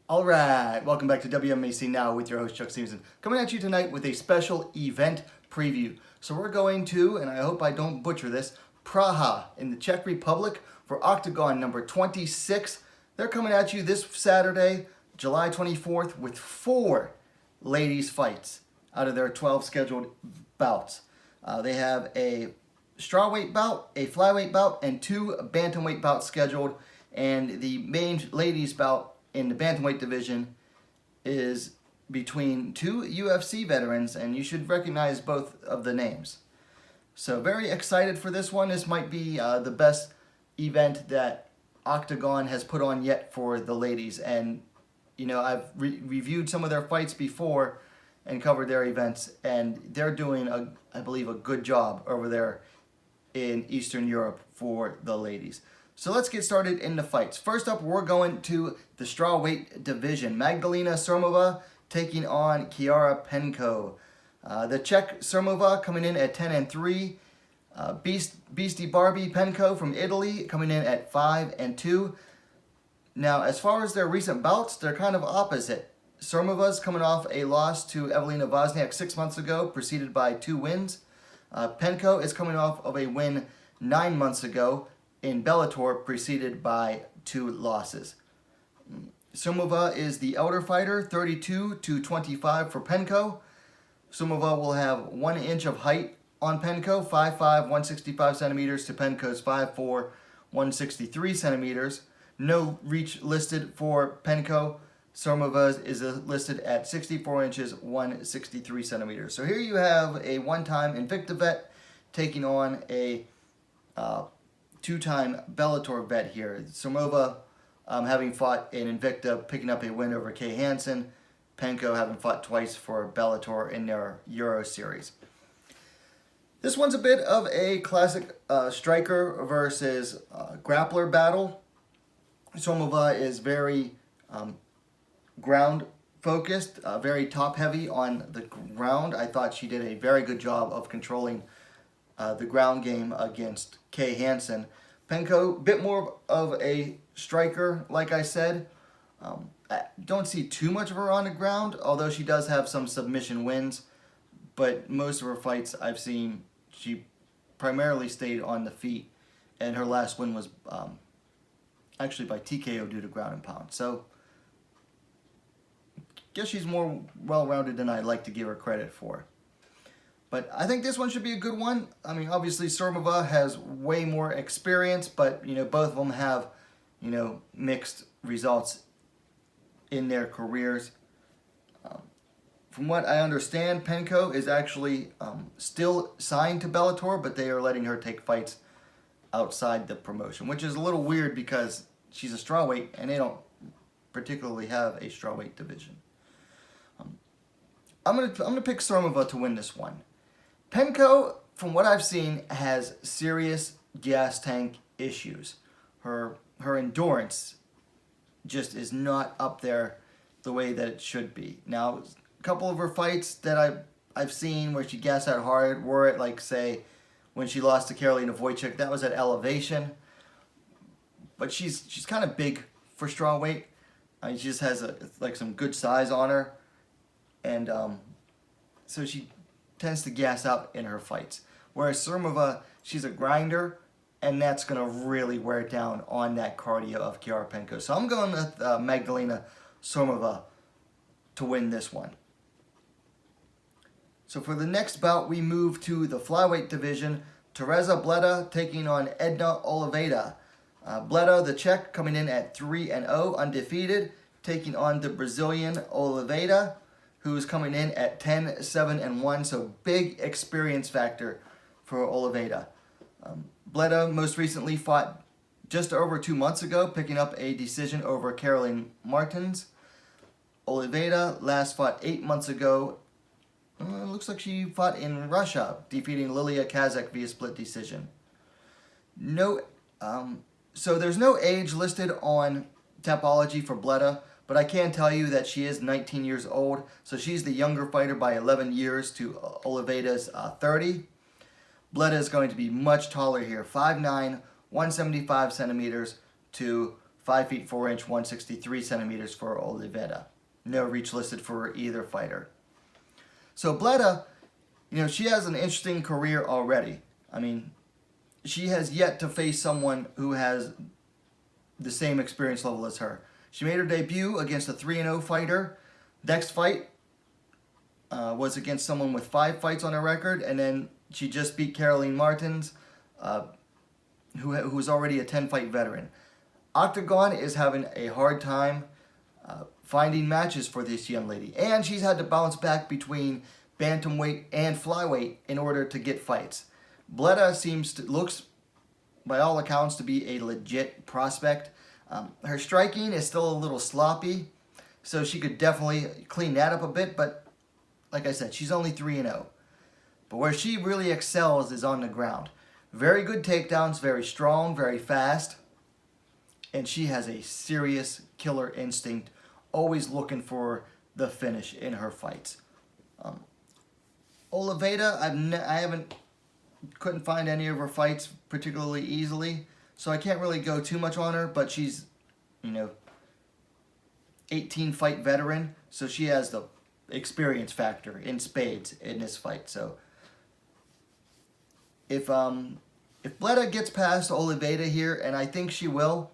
All right, welcome back to WMAC Now with your host Chuck Stevenson, coming at you tonight with a special event preview. So we're going to, and I hope I don't butcher this, Praha in the Czech Republic for Oktagon number 26. They're coming at you this Saturday, July 24th, with 4 ladies fights out of their 12 scheduled bouts. They have a Strawweight bout, a Flyweight bout, and 2 Bantamweight bouts scheduled, and the main ladies bout in the Bantamweight division is between 2 UFC veterans, and you should recognize both of the names. So very excited for this one. This might be the best event that Oktagon has put on yet for the ladies. And, you know, I've reviewed some of their fights before and covered their events, and they're doing, I believe, a good job over there in Eastern Europe for the ladies. So let's get started in the fights. First up, we're going to the Strawweight division. Magdalena Šormová taking on Chiara Penco. The Czech Šormová coming in at 10-3. Beastie Barbie Penco from Italy coming in at 5-2. Now, as far as their recent bouts, they're kind of opposite. Šormová's coming off a loss to Evelina Wozniak 6 months ago, preceded by 2 wins. Penco is coming off of a win 9 months ago in Bellator, preceded by 2 losses. Šormová is the elder fighter, 32-25 for Penco. Šormová will have 1 inch of height on Penco, 5'5", 165 centimeters to Penco's 5'4", 163 centimeters. No reach listed for Penco. Šormová is listed at 64 inches, 163 centimeters. So here you have a 1-time Invicta vet taking on a 2-time Bellator vet here. Šormová having fought in Invicta, picking up a win over Kay Hansen. Penco having fought twice for Bellator in their Euro series. This one's a bit of a classic striker versus grappler battle. Šormová is very ground focused, very top heavy on the ground. I thought she did a very good job of controlling the ground game against Kay Hansen. Penco, a bit more of a striker, like I said. I don't see too much of her on the ground, although she does have some submission wins. But most of her fights I've seen, she primarily stayed on the feet. And her last win was actually by TKO due to ground and pound. So, guess she's more well-rounded than I'd like to give her credit for. But I think this one should be a good one. I mean, obviously, Šormová has way more experience, but, you know, both of them have, you know, mixed results in their careers. From what I understand, Penco is actually still signed to Bellator, but they are letting her take fights outside the promotion, which is a little weird because she's a strawweight, and they don't particularly have a strawweight division. I'm gonna pick Šormová to win this one. Penco, from what I've seen, has serious gas tank issues. Her endurance just is not up there the way that it should be. Now, a couple of her fights that I've seen where she gassed out hard were at, like, say, when she lost to Karolina Wojcik. That was at elevation. But she's kind of big for strawweight. She just has like some good size on her. And so she tends to gas out in her fights. Whereas Šormová, she's a grinder, and that's going to really wear down on that cardio of Chiara Penco. So I'm going with Magdalena Šormová to win this one. So for the next bout, we move to the Flyweight division. Tereza Bleda taking on Edna Oliveira. Bleda, the Czech, coming in at 3-0, undefeated, taking on the Brazilian Oliveira, who's coming in at 10-7-1, so big experience factor for Oliveira. Bleda most recently fought just over 2 months ago, picking up a decision over Caroline Martins. Oliveira last fought 8 months ago. Looks like she fought in Russia, defeating Lilia Kazak via split decision. So there's no age listed on Tapology for Bleda, but I can tell you that she is 19 years old, so she's the younger fighter by 11 years to Oliveira's 30. Bleda is going to be much taller here, 5'9", 175 centimeters to 5 feet 4 inch, 163 centimeters for Oliveira. No reach listed for either fighter. So Bleda, she has an interesting career already. I mean, she has yet to face someone who has the same experience level as her. She made her debut against a 3-0 fighter. Next fight was against someone with 5 fights on her record, and then she just beat Caroline Martins, who's already a 10-fight veteran. Oktagon is having a hard time finding matches for this young lady, and she's had to bounce back between Bantamweight and Flyweight in order to get fights. Bleda looks, by all accounts, to be a legit prospect. Her striking is still a little sloppy, so she could definitely clean that up a bit, but like I said, she's only 3-0. But where she really excels is on the ground. Very good takedowns, very strong, very fast, and she has a serious killer instinct, always looking for the finish in her fights. Oliveira, couldn't find any of her fights particularly easily, so I can't really go too much on her, but she's, 18-fight veteran, so she has the experience factor in spades in this fight. So if Bleda gets past Oliveira here, and I think she will,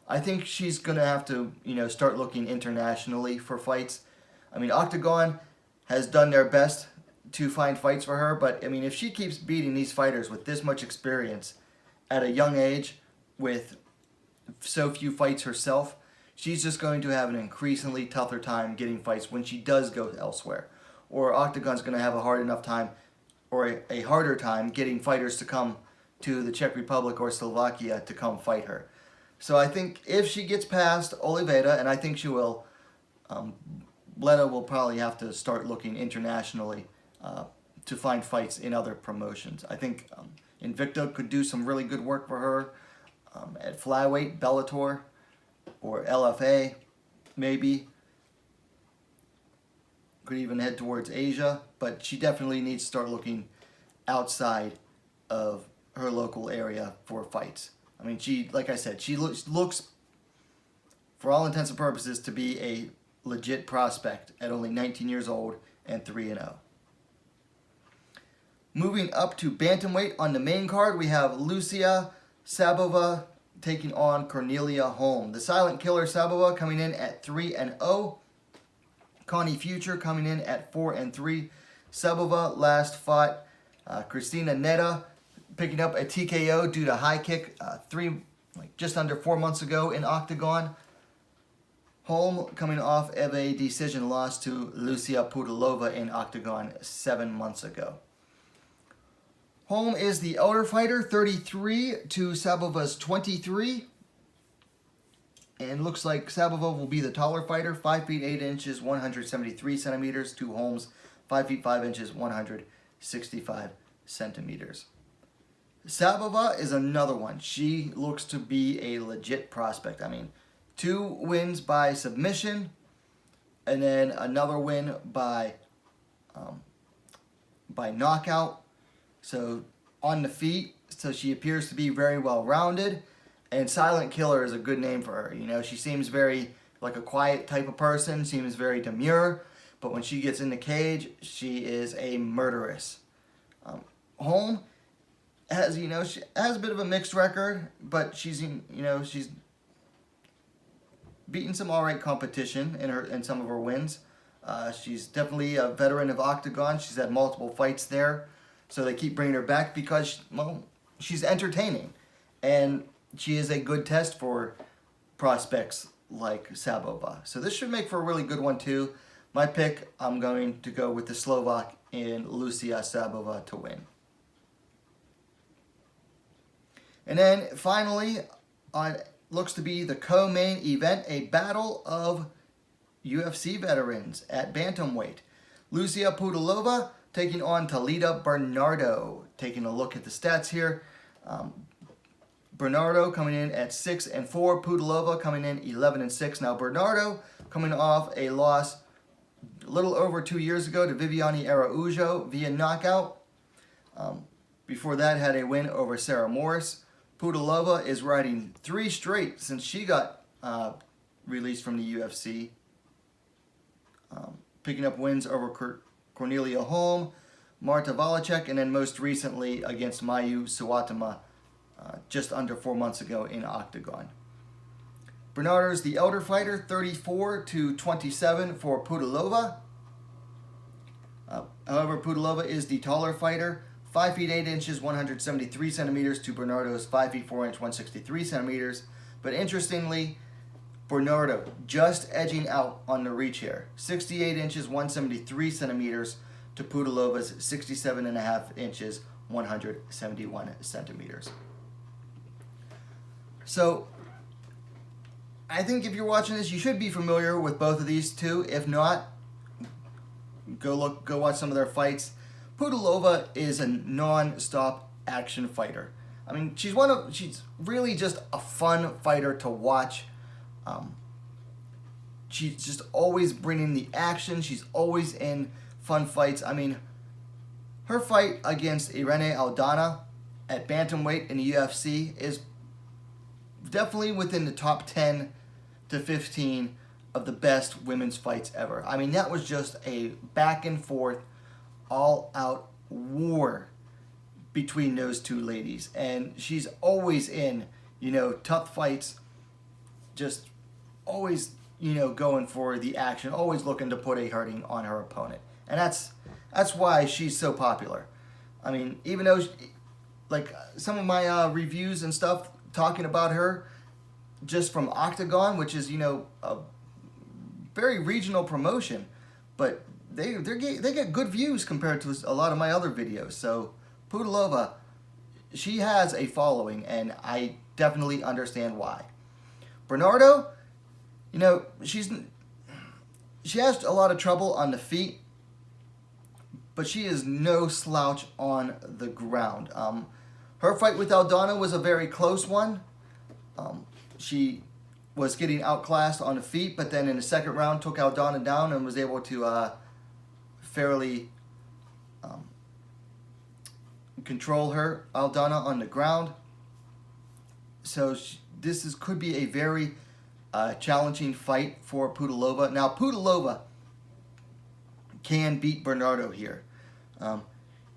I think she's going to have to, start looking internationally for fights. I mean, Oktagon has done their best to find fights for her, but I mean, if she keeps beating these fighters with this much experience at a young age with so few fights herself, she's just going to have an increasingly tougher time getting fights when she does go elsewhere. Or Oktagon's going to have a hard enough time, or a harder time, getting fighters to come to the Czech Republic or Slovakia to come fight her. So I think if she gets past Oliveira, and I think she will, Bleda will probably have to start looking internationally to find fights in other promotions. I think Invicta could do some really good work for her at Flyweight, Bellator, or LFA, maybe. Could even head towards Asia, but she definitely needs to start looking outside of her local area for fights. I mean, like I said, she looks, for all intents and purposes, to be a legit prospect at only 19 years old and 3-0. Moving up to bantamweight on the main card, we have Lucia Szabova taking on Cornelia Holm. The silent killer Szabova coming in at 3-0. Connie Future coming in at 4-3. Szabova last fought Christina Neda, picking up a TKO due to high kick just under 4 months ago in Oktagon. Holm coming off of a decision loss to Lucie Pudilova in Oktagon 7 months ago. Holm is the elder fighter, 33 to Sabova's 23. And looks like Sabova will be the taller fighter, 5 feet 8 inches, 173 centimeters to Holm's 5 feet 5 inches, 165 centimeters. Sabova is another one. She looks to be a legit prospect. I mean, 2 wins by submission, and then another win by knockout. So on the feet, so she appears to be very well rounded. And Silent Killer is a good name for her. She seems very like a quiet type of person, seems very demure, but when she gets in the cage, she is a murderess. Holm has, she has a bit of a mixed record, but she's beaten some alright competition in some of her wins. She's definitely a veteran of Oktagon. She's had multiple fights there, so they keep bringing her back because, she's entertaining, and she is a good test for prospects like Sabova. So this should make for a really good one too. My pick, I'm going to go with the Slovak in Lucia Sabova to win. And then finally, looks to be the co-main event, a battle of UFC veterans at bantamweight. Lucie Pudilova taking on Talita Bernardo. Taking a look at the stats here. Bernardo coming in at 6-4. Pudilova coming in 11-6. Now Bernardo coming off a loss a little over 2 years ago to Viviane Araújo via knockout. Before that, had a win over Sarah Morris. Pudilova is riding 3 straight since she got released from the UFC. Picking up wins over Cornelia Holm, Marta Volacek, and then most recently against Mayu Suwatama just under 4 months ago in Oktagon. Bernardo's the elder fighter, 34-27 for Pudilova. However, Pudilova is the taller fighter, 5 feet 8 inches, 173 centimeters to Bernardo's 5 feet 4 inches, 163 centimeters. But interestingly, Bernardo just edging out on the reach here, 68 inches, 173 centimeters to Pudilova's 67.5 inches, 171 centimeters. So, I think if you're watching this, you should be familiar with both of these two. If not, go watch some of their fights. Pudilova is a non-stop action fighter. I mean, she's really just a fun fighter to watch. She's just always bringing the action. She's always in fun fights. I mean, her fight against Irene Aldana at Bantamweight in the UFC is definitely within the top 10 to 15 of the best women's fights ever. I mean, that was just a back and forth, all-out war between those two ladies. And she's always in, tough fights, just always, going for the action, always looking to put a hurting on her opponent. And that's why she's so popular. I mean, even though, some of my reviews and stuff talking about her just from Oktagon, which is, a very regional promotion, but they get good views compared to a lot of my other videos. So Pudilova, she has a following, and I definitely understand why. Bernardo, she has a lot of trouble on the feet, but she is no slouch on the ground. Her fight with Aldana was a very close one. She was getting outclassed on the feet, but then in the second round took Aldana down and was able to fairly control her, Aldana, on the ground. So this could be a very challenging fight for Pudilova. Now, Pudilova can beat Bernardo here.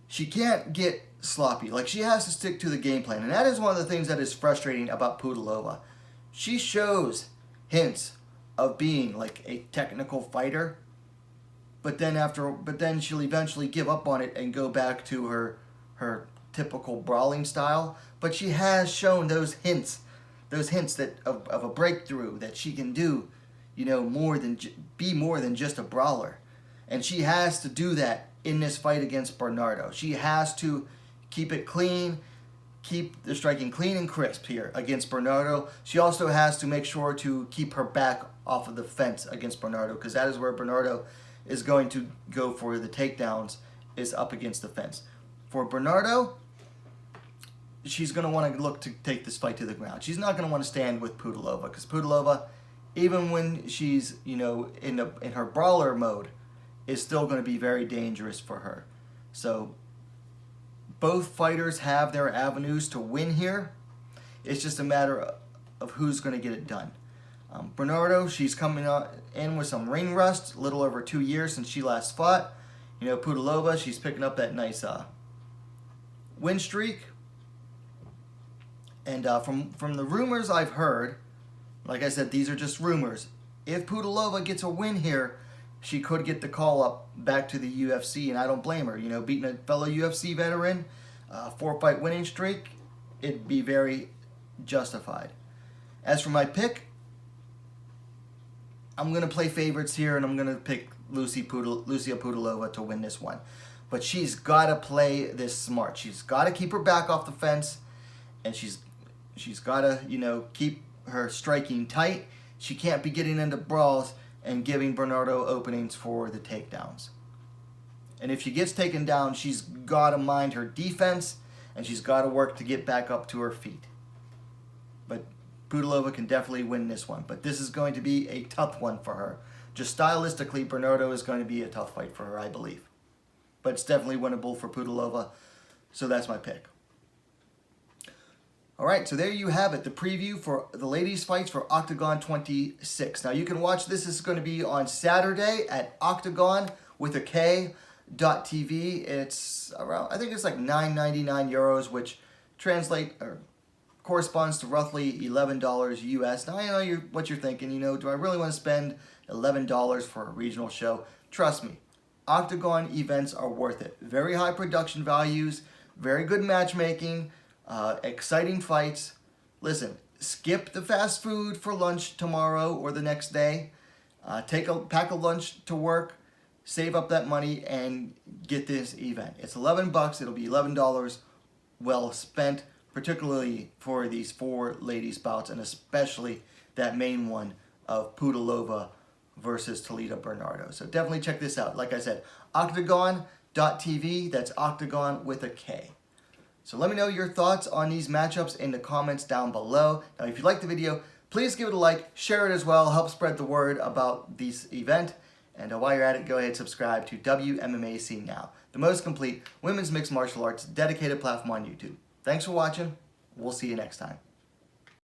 She can't get sloppy. She has to stick to the game plan. And that is one of the things that is frustrating about Pudilova. She shows hints of being a technical fighter, but then she'll eventually give up on it and go back to her typical brawling style. But she has shown those hints that of a breakthrough, that she can do, be more than just a brawler. And she has to do that in this fight against Bernardo. She has to keep it clean, keep the striking clean and crisp here against Bernardo. She also has to make sure to keep her back off of the fence against Bernardo, because that is where Bernardo is going to go for the takedowns, is up against the fence. For Bernardo, she's going to want to look to take this fight to the ground. She's not going to want to stand with Pudilova, because Pudilova, even when she's, in her brawler mode, is still going to be very dangerous for her. So both fighters have their avenues to win here. It's just a matter of who's going to get it done. Bernardo, she's coming in with some ring rust, a little over 2 years since she last fought. Pudilova, she's picking up that nice win streak. And from the rumors I've heard, like I said, these are just rumors. If Pudilova gets a win here, she could get the call up back to the UFC, and I don't blame her. Beating a fellow UFC veteran, 4-fight winning streak, it'd be very justified. As for my pick, I'm going to play favorites here, and I'm going to pick Lucia Pudilova to win this one. But she's got to play this smart. She's got to keep her back off the fence, and she's got to, keep her striking tight. She can't be getting into brawls and giving Bernardo openings for the takedowns. And if she gets taken down, she's got to mind her defense, and she's got to work to get back up to her feet. But Pudilova can definitely win this one. But this is going to be a tough one for her. Just stylistically, Bernardo is going to be a tough fight for her, I believe. But it's definitely winnable for Pudilova, so that's my pick. All right, so there you have it, the preview for the ladies' fights for Oktagon 26. Now you can watch this. This is going to be on Saturday at Oktagon with a K.TV. It's around, I think it's like €9.99, which translate or corresponds to roughly $11 US. Now I know what you're thinking. You know, do I really want to spend $11 for a regional show? Trust me, Oktagon events are worth it. Very high production values, very good matchmaking. Exciting fights. Listen, skip the fast food for lunch tomorrow or the next day. Pack a lunch to work, save up that money, and get this event. It's $11. It'll be $11 well spent, particularly for these 4 ladies bouts, and especially that main one of Pudilova versus Talita Bernardo. So definitely check this out. Like I said, Oktagon.TV. That's Oktagon with a K. So let me know your thoughts on these matchups in the comments down below. Now, if you liked the video, please give it a like, share it as well, help spread the word about this event. And while you're at it, go ahead and subscribe to WMMAC Now, the most complete women's mixed martial arts dedicated platform on YouTube. Thanks for watching. We'll see you next time.